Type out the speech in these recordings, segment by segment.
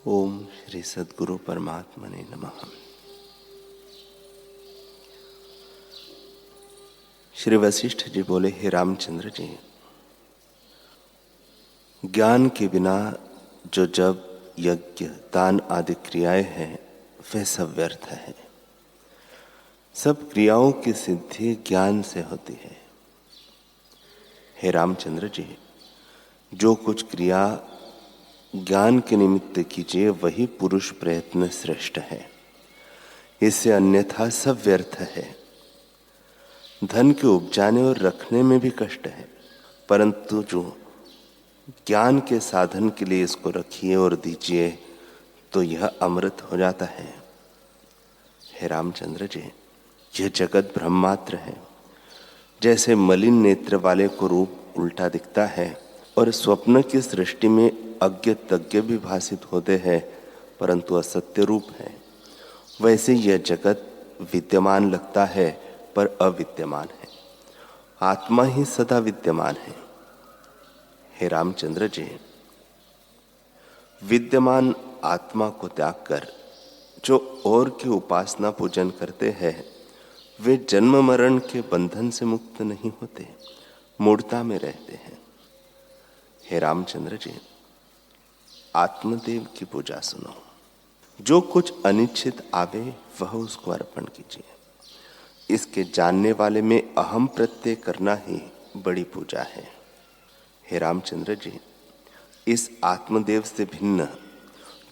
ओम श्री सद्गुरु परमात्मने नमः। श्री वशिष्ठ जी बोले, हे रामचंद्र जी, ज्ञान के बिना जो जप, यज्ञ, दान आदि क्रियाएं हैं वे सब व्यर्थ है। सब क्रियाओं की सिद्धि ज्ञान से होती है। हे रामचंद्र जी, जो कुछ क्रिया ज्ञान के निमित्त कीजिए वही पुरुष प्रयत्न श्रेष्ठ है। इससे अन्यथा सब व्यर्थ है। धन के उपजाने और रखने में भी कष्ट है, परंतु जो ज्ञान के साधन के लिए इसको रखिए और दीजिए तो यह अमृत हो जाता है। हे रामचंद्र जी, यह जगत ब्रह्मात्र है। जैसे मलिन नेत्र वाले को रूप उल्टा दिखता है और स्वप्न की सृष्टि में अज्ञ तज्ञ भी भासित होते हैं परंतु असत्य रूप है, वैसे यह जगत विद्यमान लगता है पर अविद्यमान है। आत्मा ही सदा विद्यमान है। हे रामचंद्र जी, विद्यमान आत्मा को त्याग कर जो और की उपासना पूजन करते हैं वे जन्म मरण के बंधन से मुक्त नहीं होते, मूढ़ता में रहते हैं। हे रामचंद्र जी, आत्मदेव की पूजा सुनो। जो कुछ अनिश्चित आवे वह उसको अर्पण कीजिए। इसके जानने वाले में अहम प्रत्यय करना ही बड़ी पूजा है। हे रामचंद्र जी, इस आत्मदेव से भिन्न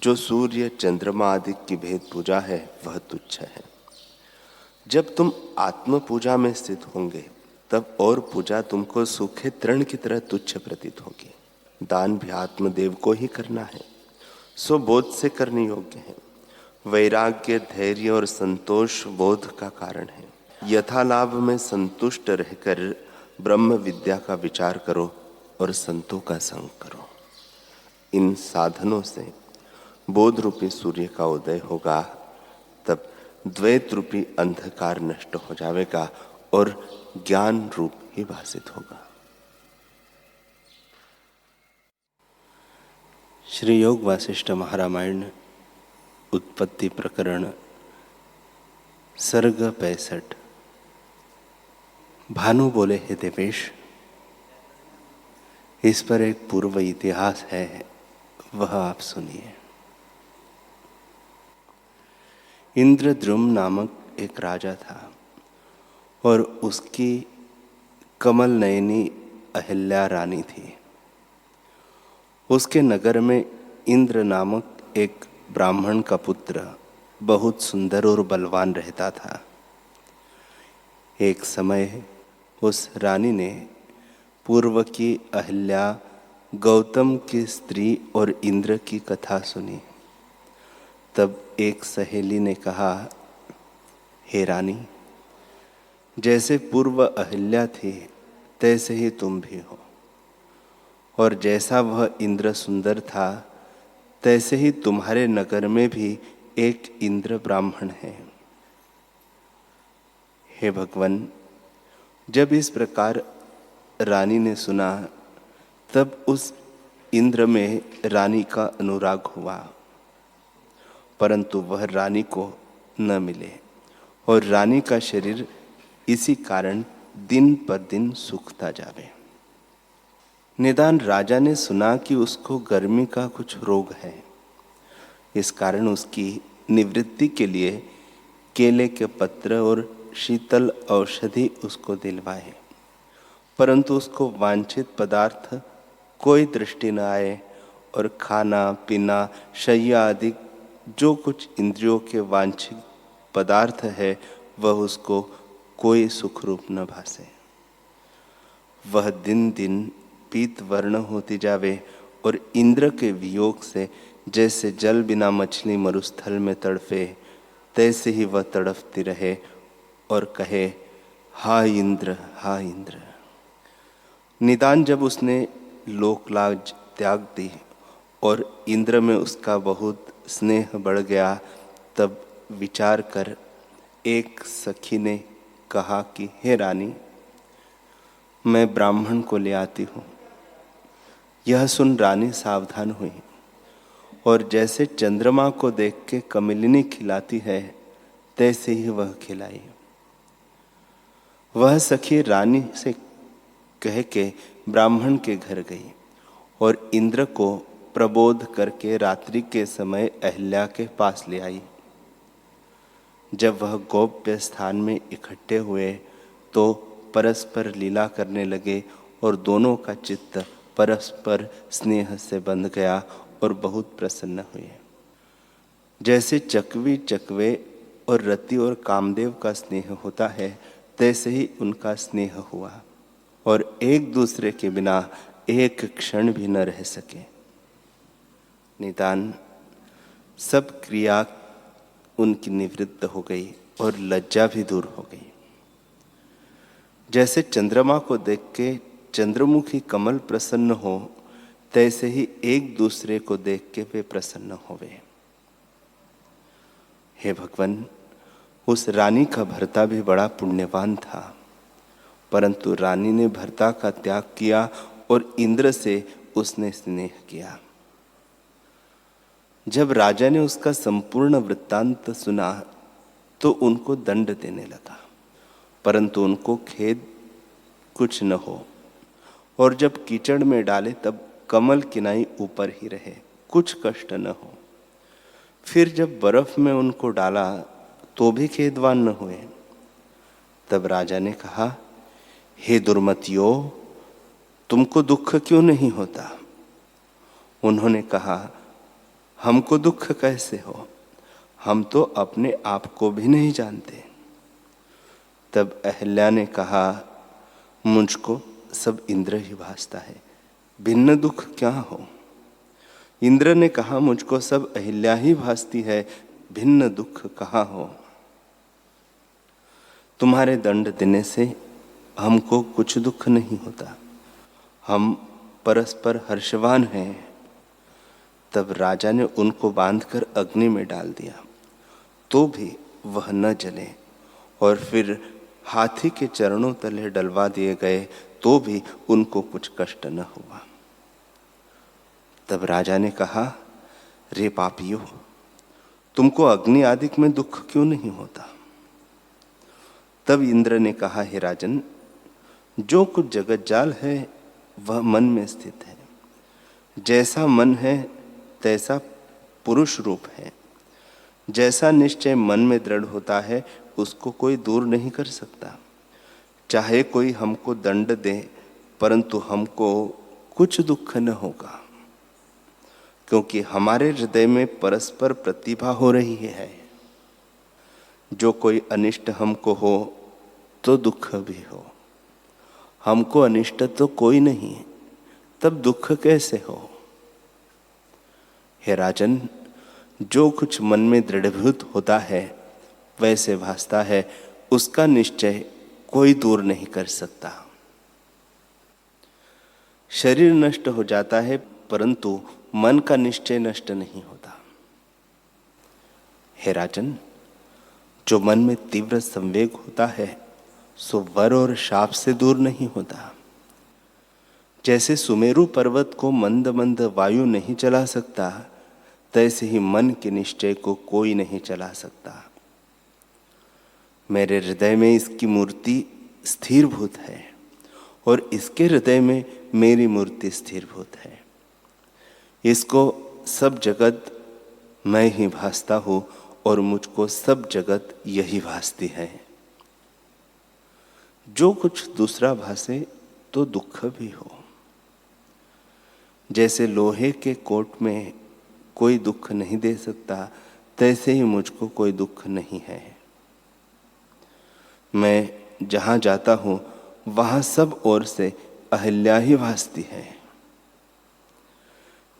जो सूर्य, चंद्रमा आदि की भेद पूजा है वह तुच्छ है। जब तुम आत्म पूजा में स्थित होंगे तब और पूजा तुमको सूखे तृण की तरह तुच्छ प्रतीत होगी। दान भी आत्मदेव को ही करना है, सो बोध से करने योग्य है। वैराग्य, धैर्य और संतोष बोध का कारण है। यथालाभ में संतुष्ट रहकर ब्रह्म विद्या का विचार करो और संतों का संग करो। इन साधनों से बोध रूपी सूर्य का उदय होगा, तब द्वैत रूपी अंधकार नष्ट हो जाएगा और ज्ञान रूप ही भासित होगा। श्री योग वासिष्ठ महारामायण उत्पत्ति प्रकरण सर्ग 65। भानु बोले, हे देवेश, इस पर एक पूर्व इतिहास है, वह आप सुनिए। इंद्रद्रुम नामक एक राजा था और उसकी कमल नयनी अहिल्या रानी थी। उसके नगर में इंद्र नामक एक ब्राह्मण का पुत्र बहुत सुंदर और बलवान रहता था। एक समय उस रानी ने पूर्व की अहिल्या गौतम की स्त्री और इंद्र की कथा सुनी। तब एक सहेली ने कहा, हे रानी, जैसे पूर्व अहिल्या थी तैसे ही तुम भी हो, और जैसा वह इंद्र सुंदर था तैसे ही तुम्हारे नगर में भी एक इंद्र ब्राह्मण है। हे भगवान, जब इस प्रकार रानी ने सुना तब उस इंद्र में रानी का अनुराग हुआ, परंतु वह रानी को न मिले और रानी का शरीर इसी कारण दिन पर दिन सूखता जावे। निदान राजा ने सुना कि उसको गर्मी का कुछ रोग है। इस कारण उसकी निवृत्ति के लिए केले के पत्र और शीतल औषधि उसको दिलवाए, परंतु उसको वांछित पदार्थ कोई दृष्टि न आए और खाना पीना, शय्या आदि जो कुछ इंद्रियों के वांछित पदार्थ है वह उसको कोई सुख रूप न भासे। वह दिन दिन पीत वर्ण होती जावे और इंद्र के वियोग से जैसे जल बिना मछली मरुस्थल में तड़फे तैसे ही वह तड़फती रहे और कहे, हा इंद्र, हा इंद्र। निदान जब उसने लोकलाज त्याग दी और इंद्र में उसका बहुत स्नेह बढ़ गया, तब विचार कर एक सखी ने कहा कि हे रानी, मैं ब्राह्मण को ले आती हूँ। यह सुन रानी सावधान हुई और जैसे चंद्रमा को देख के कमलिनी खिलाती है, तैसे ही वह खिलाई। वह सखी रानी से कह के ब्राह्मण के घर गई और इंद्र को प्रबोध करके रात्रि के समय अहिल्या के पास ले आई। जब वह गोप्य स्थान में इकट्ठे हुए तो परस्पर लीला करने लगे और दोनों का चित्त परस्पर स्नेह से बंध गया और बहुत प्रसन्न हुए। जैसे चकवी चकवे और रति और कामदेव का स्नेह होता है, तैसे ही उनका स्नेह हुआ और एक दूसरे के बिना एक क्षण भी न रह सके। निदान सब क्रिया उनकी निवृत्त हो गई और लज्जा भी दूर हो गई। जैसे चंद्रमा को देख के चंद्रमुखी कमल प्रसन्न हो, तैसे ही एक दूसरे को देख के वे प्रसन्न होवे। हे भगवान, उस रानी का भर्ता भी बड़ा पुण्यवान था, परंतु रानी ने भर्ता का त्याग किया और इंद्र से उसने स्नेह किया। जब राजा ने उसका संपूर्ण वृत्तांत सुना तो उनको दंड देने लगा, परंतु उनको खेद कुछ न हो, और जब कीचड़ में डाले तब कमल किनाई ऊपर ही रहे, कुछ कष्ट न हो। फिर जब बर्फ में उनको डाला तो भी खेदवान न हुए। तब राजा ने कहा, हे दुर्मतियो, तुमको दुख क्यों नहीं होता? उन्होंने कहा, हमको दुख कैसे हो, हम तो अपने आप को भी नहीं जानते। तब अहिल्या ने कहा, मुझको सब इंद्र ही भासता है, भिन्न दुख क्या हो? इंद्र ने कहा, मुझको सब अहिल्या ही भासती है, भिन्न दुख कहाँ हो? तुम्हारे दंड देने से हमको कुछ दुख नहीं होता, हम परस्पर हर्षवान हैं। तब राजा ने उनको बांधकर अग्नि में डाल दिया, तो भी वह न जले, और फिर हाथी के चरणों तले डलवा दिए गए, तो भी उनको कुछ कष्ट न हुआ। तब राजा ने कहा, रे पापियों, तुमको अग्नि आदि में दुख क्यों नहीं होता? तब इंद्र ने कहा, हे राजन, जो कुछ जगत जाल है वह मन में स्थित है। जैसा मन है तैसा पुरुष रूप है। जैसा निश्चय मन में दृढ़ होता है, उसको कोई दूर नहीं कर सकता। चाहे कोई हमको दंड दे, परंतु हमको कुछ दुख न होगा, क्योंकि हमारे हृदय में परस्पर प्रतिभा हो रही है। जो कोई अनिष्ट हमको हो तो दुख भी हो, हमको अनिष्ट तो कोई नहीं, तब दुख कैसे हो? हे राजन, जो कुछ मन में दृढ़भूत होता है वैसे भासता है, उसका निश्चय कोई दूर नहीं कर सकता। शरीर नष्ट हो जाता है, परंतु मन का निश्चय नष्ट नहीं होता। हे राजन, जो मन में तीव्र संवेग होता है सो वर और शाप से दूर नहीं होता। जैसे सुमेरु पर्वत को मंद मंद वायु नहीं चला सकता, तैसे ही मन के निश्चय को कोई नहीं चला सकता। मेरे हृदय में इसकी मूर्ति स्थिरभूत है और इसके हृदय में मेरी मूर्ति स्थिरभूत है। इसको सब जगत मैं ही भासता हूं और मुझको सब जगत यही भासती है। जो कुछ दूसरा भासे तो दुख भी हो। जैसे लोहे के कोट में कोई दुख नहीं दे सकता, तैसे ही मुझको कोई दुख नहीं है। मैं जहां जाता हूं वहां सब ओर से अहिल्या ही भासती है।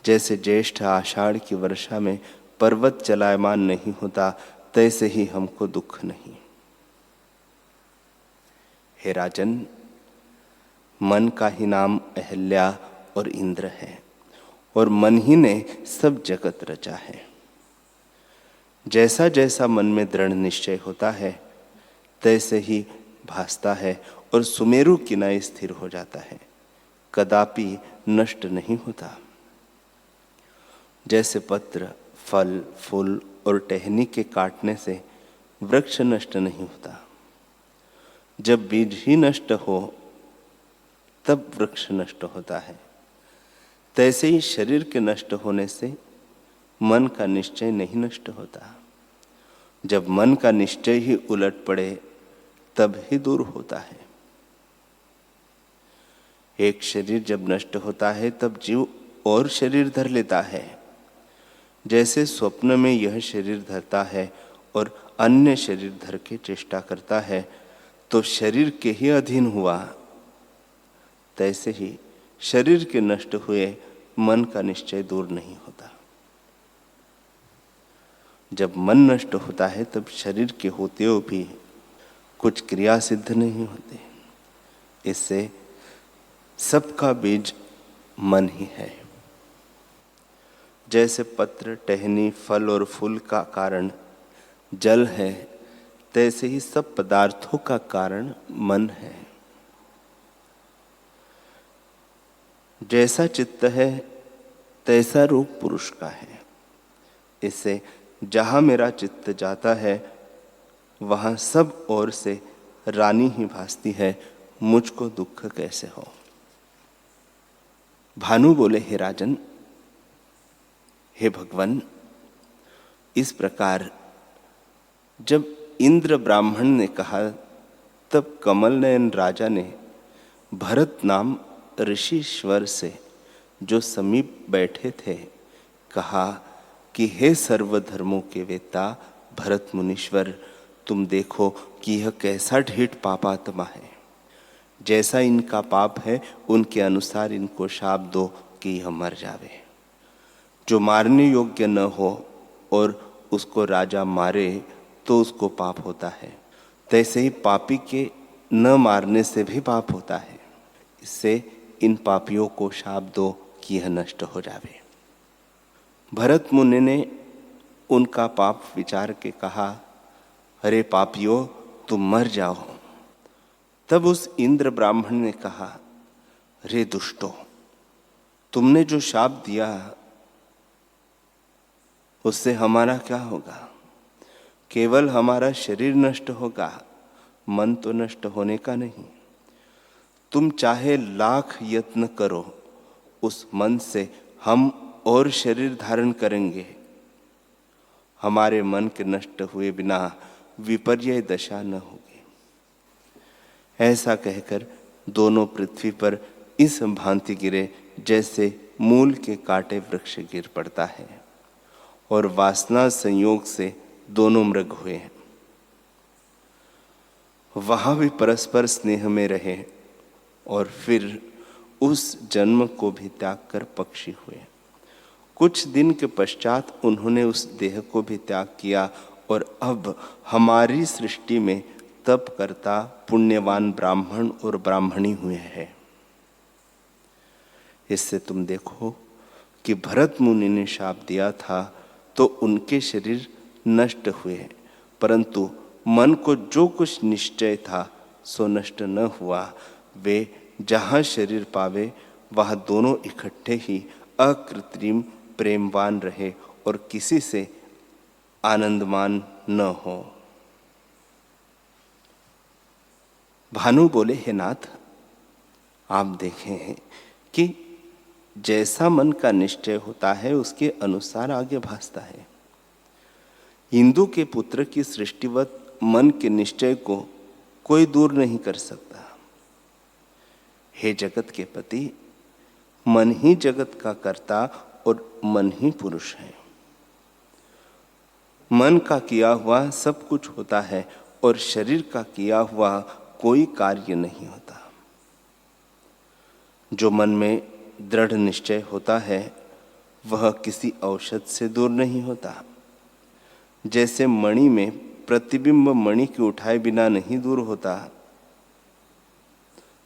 जैसे ज्येष्ठ आषाढ़ की वर्षा में पर्वत चलायमान नहीं होता, तैसे ही हमको दुख नहीं। हे राजन, मन का ही नाम अहिल्या और इंद्र है, और मन ही ने सब जगत रचा है। जैसा जैसा मन में दृढ़ निश्चय होता है, तैसे ही भासता है और सुमेरु किनारे स्थिर हो जाता है, कदापि नष्ट नहीं होता। जैसे पत्र, फल, फूल और टहनी के काटने से वृक्ष नष्ट नहीं होता, जब बीज ही नष्ट हो तब वृक्ष नष्ट होता है। तैसे ही शरीर के नष्ट होने से मन का निश्चय नहीं नष्ट होता। जब मन का निश्चय ही उलट पड़े तब ही दूर होता है। एक शरीर जब नष्ट होता है तब जीव और शरीर धर लेता है। जैसे स्वप्न में यह शरीर धरता है और अन्य शरीर धर के चेष्टा करता है तो शरीर के ही अधीन हुआ, तैसे ही शरीर के नष्ट हुए मन का निश्चय दूर नहीं होता। जब मन नष्ट होता है तब शरीर के होते हुए भी कुछ क्रिया सिद्ध नहीं होते। इससे सबका बीज मन ही है। जैसे पत्र, टहनी, फल और फूल का कारण जल है, तैसे ही सब पदार्थों का कारण मन है। जैसा चित्त है तैसा रूप पुरुष का है। इससे जहां मेरा चित्त जाता है वहां सब ओर से रानी ही भासती है, मुझको दुख कैसे हो। भानु बोले, हे राजन, हे भगवान, इस प्रकार जब इंद्र ब्राह्मण ने कहा तब कमल नयन राजा ने भरत नाम ऋषिश्वर से, जो समीप बैठे थे, कहा कि हे सर्वधर्मों के वेता भरत मुनीश्वर, तुम देखो कि यह कैसा ढीठ पापात्मा है। जैसा इनका पाप है उनके अनुसार इनको शाप दो कि यह मर जावे। जो मारने योग्य न हो और उसको राजा मारे तो उसको पाप होता है, तैसे ही पापी के न मारने से भी पाप होता है। इससे इन पापियों को शाप दो कि यह नष्ट हो जावे। भरत मुनि ने उनका पाप विचार के कहा, अरे पापियों, तुम मर जाओ। तब उस इंद्र ब्राह्मण ने कहा, अरे दुष्टों, तुमने जो शाप दिया उससे हमारा क्या होगा? केवल हमारा शरीर नष्ट होगा, मन तो नष्ट होने का नहीं। तुम चाहे लाख यत्न करो, उस मन से हम और शरीर धारण करेंगे। हमारे मन के नष्ट हुए बिना विपर्य दशा न होगी। ऐसा कहकर दोनों पृथ्वी पर इस भांति गिरे जैसे मूल के काटे वृक्ष गिर पड़ता है, और वासना संयोग से दोनों मृग हुए। वहां भी परस्पर स्नेह में रहे और फिर उस जन्म को भी त्याग कर पक्षी हुए। कुछ दिन के पश्चात उन्होंने उस देह को भी त्याग किया और अब हमारी सृष्टि में तप करता पुण्यवान ब्राह्मण और ब्राह्मणी हुए हैं। इससे तुम देखो कि भरत मुनि ने शाप दिया था तो उनके शरीर नष्ट हुए, परंतु मन को जो कुछ निश्चय था सो नष्ट न हुआ। वे जहाँ शरीर पावे वहाँ दोनों इकट्ठे ही अकृत्रिम प्रेमवान रहे और किसी से आनंदमान न हो। भानु बोले, हे नाथ, आप देखें कि जैसा मन का निश्चय होता है उसके अनुसार आगे भासता है। हिंदू के पुत्र की सृष्टिवत मन के निश्चय को कोई दूर नहीं कर सकता। हे जगत के पति, मन ही जगत का कर्ता और मन ही पुरुष है। मन का किया हुआ सब कुछ होता है और शरीर का किया हुआ कोई कार्य नहीं होता। जो मन में दृढ़ निश्चय होता है वह किसी औषध से दूर नहीं होता। जैसे मणि में प्रतिबिंब मणि के उठाए बिना नहीं दूर होता,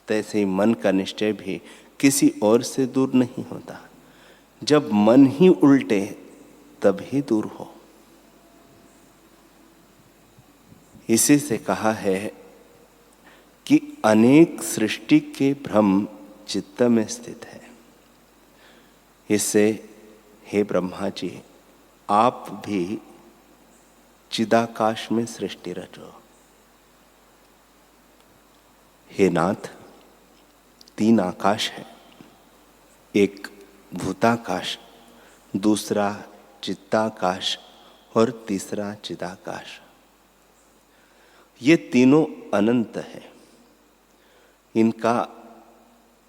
तैसे ही मन का निश्चय भी किसी और से दूर नहीं होता। जब मन ही उल्टे तब ही दूर हो। इसी से कहा है कि अनेक सृष्टि के भ्रम चित्त में स्थित है। इससे हे ब्रह्मा जी, आप भी चिदाकाश में सृष्टि रचो। हे नाथ, 3 आकाश है, एक भूताकाश, दूसरा चित्ताकाश और तीसरा चिदाकाश। ये तीनों अनंत है, इनका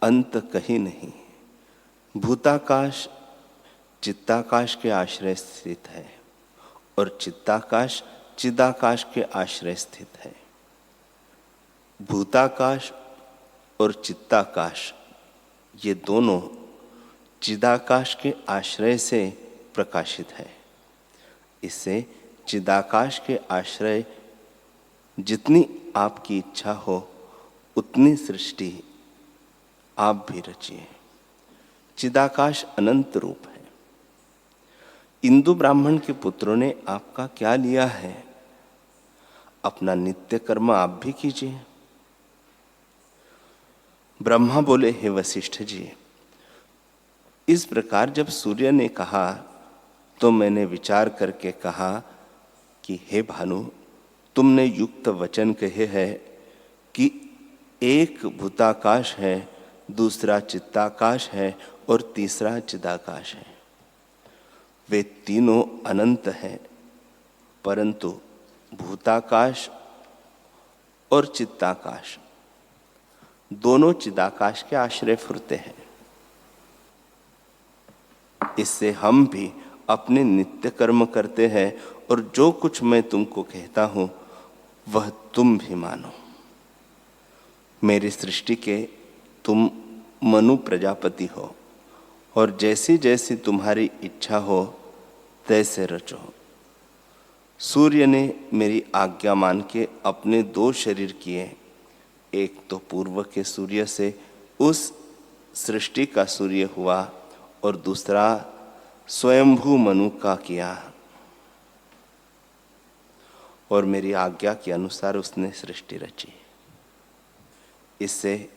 अंत कहीं नहीं। भूताकाश चित्ताकाश के आश्रय स्थित है और चित्ताकाश चिदाकाश के आश्रय स्थित है। भूताकाश और चित्ताकाश ये दोनों चिदाकाश के आश्रय से प्रकाशित है। इससे चिदाकाश के आश्रय जितनी आपकी इच्छा हो उतनी सृष्टि आप भी रचिए। चिदाकाश अनंत रूप है। इंदु ब्राह्मण के पुत्रों ने आपका क्या लिया है? अपना नित्य कर्म आप भी कीजिए। ब्रह्मा बोले, हे वशिष्ठ जी, इस प्रकार जब सूर्य ने कहा तो मैंने विचार करके कहा कि हे भानु, तुमने युक्त वचन कहे हैं कि एक भूताकाश है, दूसरा चित्ताकाश है और तीसरा चिदाकाश है। वे तीनों अनंत हैं, परंतु भूताकाश और चित्ताकाश दोनों चिदाकाश के आश्रय फुरते हैं। इससे हम भी अपने नित्य कर्म करते हैं और जो कुछ मैं तुमको कहता हूं वह तुम भी मानो। मेरी सृष्टि के तुम मनु प्रजापति हो और जैसी जैसी तुम्हारी इच्छा हो तैसे रचो। सूर्य ने मेरी आज्ञा मान के अपने 2 शरीर किए, एक तो पूर्व के सूर्य से उस सृष्टि का सूर्य हुआ और दूसरा स्वयंभू मनु का किया और मेरी आज्ञा के अनुसार उसने सृष्टि रची। इससे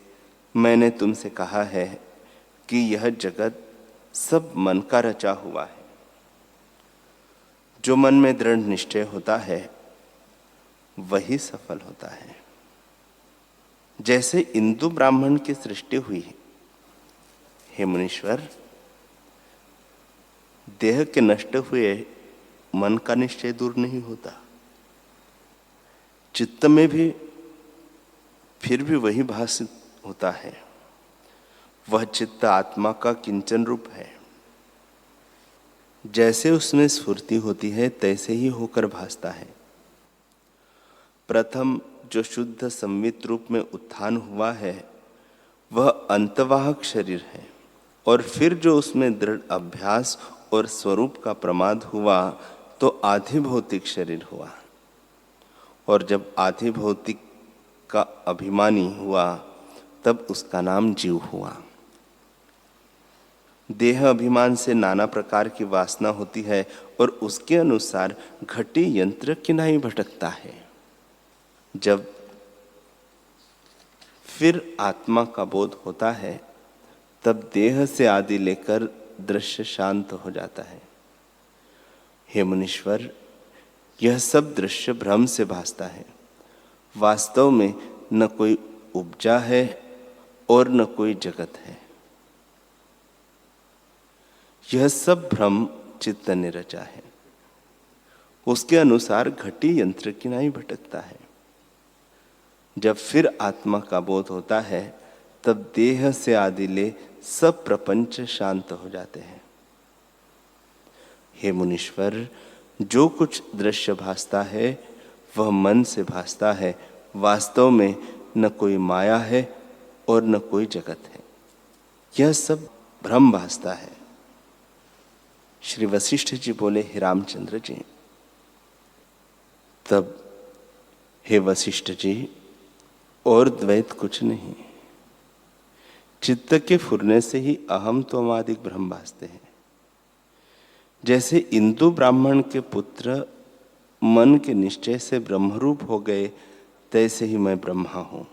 मैंने तुमसे कहा है कि यह जगत सब मन का रचा हुआ है। जो मन में दृढ़ निश्चय होता है वही सफल होता है। जैसे इंदु ब्राह्मण की सृष्टि हुई, हे मुनीश्वर, देह के नष्ट हुए मन का निश्चय दूर नहीं होता। चित्त में भी फिर भी वही भासित होता है। वह चित्त आत्मा का किंचन रूप है। जैसे उसमें स्फूर्ति होती है तैसे ही होकर भासता है। प्रथम जो शुद्ध संवित रूप में उत्थान हुआ है वह अंतवाहक शरीर है, और फिर जो उसमें दृढ़ अभ्यास और स्वरूप का प्रमाद हुआ तो आधि भौतिक शरीर हुआ, और जब आधि भौतिक का अभिमानी हुआ तब उसका नाम जीव हुआ। देह अभिमान से नाना प्रकार की वासना होती है और उसके अनुसार घटी यंत्र किनाई भटकता है। जब फिर आत्मा का बोध होता है तब देह से आदि लेकर दृश्य शांत हो जाता है। हे मुनीश्वर, यह सब दृश्य भ्रम से भासता है। वास्तव में न कोई उपजा है और न कोई जगत है। यह सब भ्रम चित्त ने रचा है। उसके अनुसार घटी यंत्र किनाई भटकता है। जब फिर आत्मा का बोध होता है तब देह से आदि ले सब प्रपंच शांत हो जाते हैं। हे मुनीश्वर, जो कुछ दृश्य भासता है वह मन से भासता है। वास्तव में न कोई माया है और न कोई जगत है। यह सब भ्रम भासता है। श्री वशिष्ठ जी बोले, हे रामचंद्र जी, तब हे वशिष्ठ जी, और द्वैत कुछ नहीं। चित्त के फुरने से ही अहम तो अमादिक भ्रम भासते हैं। जैसे इंदु ब्राह्मण के पुत्र मन के निश्चय से ब्रह्मरूप हो गए, तैसे ही मैं ब्रह्मा हूं।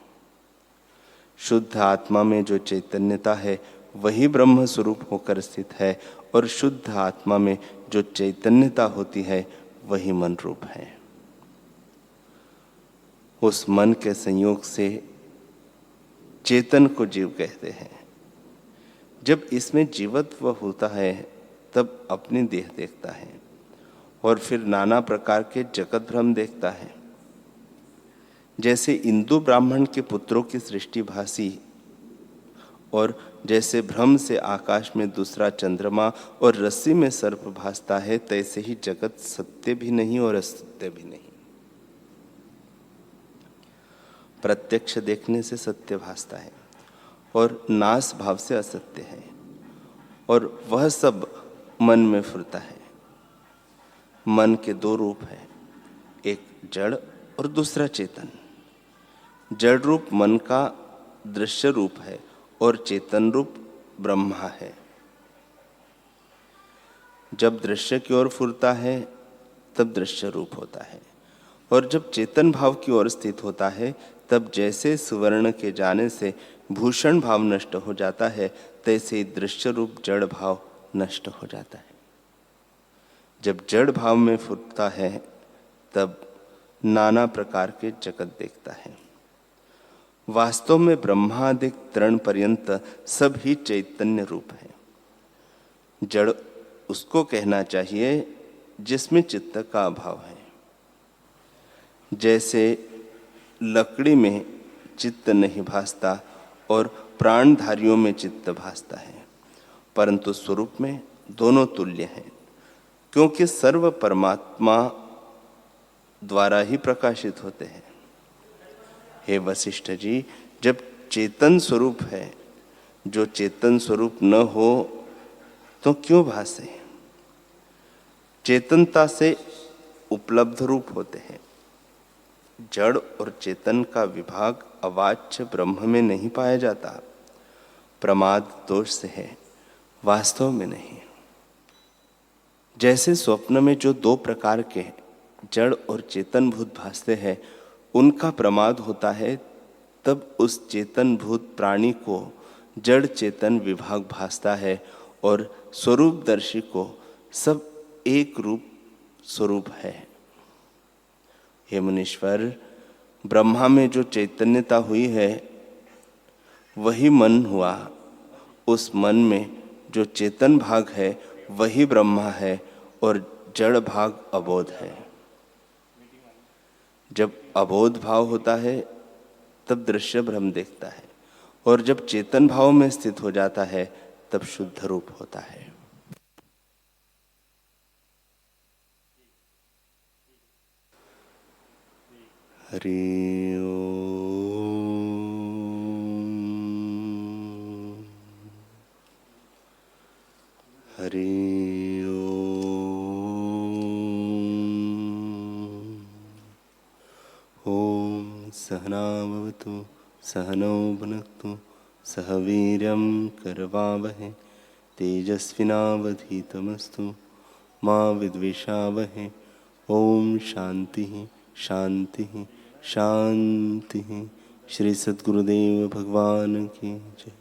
शुद्ध आत्मा में जो चैतन्यता है वही ब्रह्म स्वरूप होकर स्थित है और शुद्ध आत्मा में जो चैतन्यता होती है वही मन रूप है। उस मन के संयोग से चेतन को जीव कहते हैं। जब इसमें जीवत्व होता है तब अपनी देह देखता है और फिर नाना प्रकार के जगत भ्रम देखता है। जैसे इंदु ब्राह्मण के पुत्रों की सृष्टि भासी और जैसे भ्रम से आकाश में दूसरा चंद्रमा और रस्सी में सर्प भासता है, तैसे ही जगत सत्य भी नहीं और असत्य भी नहीं। प्रत्यक्ष देखने से सत्य भासता है और नाश भाव से असत्य है, और वह सब मन में फुरता है। मन के दो रूप है, एक जड़ और दूसरा चेतन। जड़ रूप मन का दृश्य रूप है और चेतन रूप ब्रह्मा है। जब दृश्य की ओर फुरता है तब दृश्य रूप होता है, और जब चेतन भाव की ओर स्थित होता है तब जैसे सुवर्ण के जाने से भूषण भाव नष्ट हो जाता है, तैसे ही दृश्य रूप जड़ भाव नष्ट हो जाता है। जब जड़ भाव में फुरता है तब नाना प्रकार के जगत देखता है। वास्तव में ब्रह्मादिक तृण पर्यंत सब ही चैतन्य रूप है। जड़ उसको कहना चाहिए जिसमें चित्त का अभाव है। जैसे लकड़ी में चित्त नहीं भासता और प्राणधारियों में चित्त भासता है, परंतु स्वरूप में दोनों तुल्य हैं, क्योंकि सर्व परमात्मा द्वारा ही प्रकाशित होते हैं। हे वशिष्ठ जी, जब चेतन स्वरूप है, जो चेतन स्वरूप न हो तो क्यों भासे? चेतनता से उपलब्ध रूप होते हैं। जड़ और चेतन का विभाग अवाच्य ब्रह्म में नहीं पाया जाता, प्रमाद दोष से है, वास्तव में नहीं। जैसे स्वप्न में जो दो प्रकार के जड़ और चेतन भूत भासते हैं, उनका प्रमाद होता है, तब उस चेतन भूत प्राणी को जड़ चेतन विभाग भासता है और स्वरूपदर्शी को सब एक रूप स्वरूप है। हे मुनीश्वर, ब्रह्मा में जो चैतन्यता हुई है वही मन हुआ। उस मन में जो चेतन भाग है वही ब्रह्मा है और जड़ भाग अबोध है। जब अबोध भाव होता है तब दृश्य भ्रम देखता है, और जब चेतन भाव में स्थित हो जाता है तब शुद्ध रूप होता है। हरि ओम। हरि ओम। सहना भवतु सहनौ भुनक्तु सह वीर्यं करवावहै तेजस्विनावधीतमस्तु मा विद्विषावहै। ओम शांति शांति शांति। श्री सद्गुरुदेव भगवान की जय।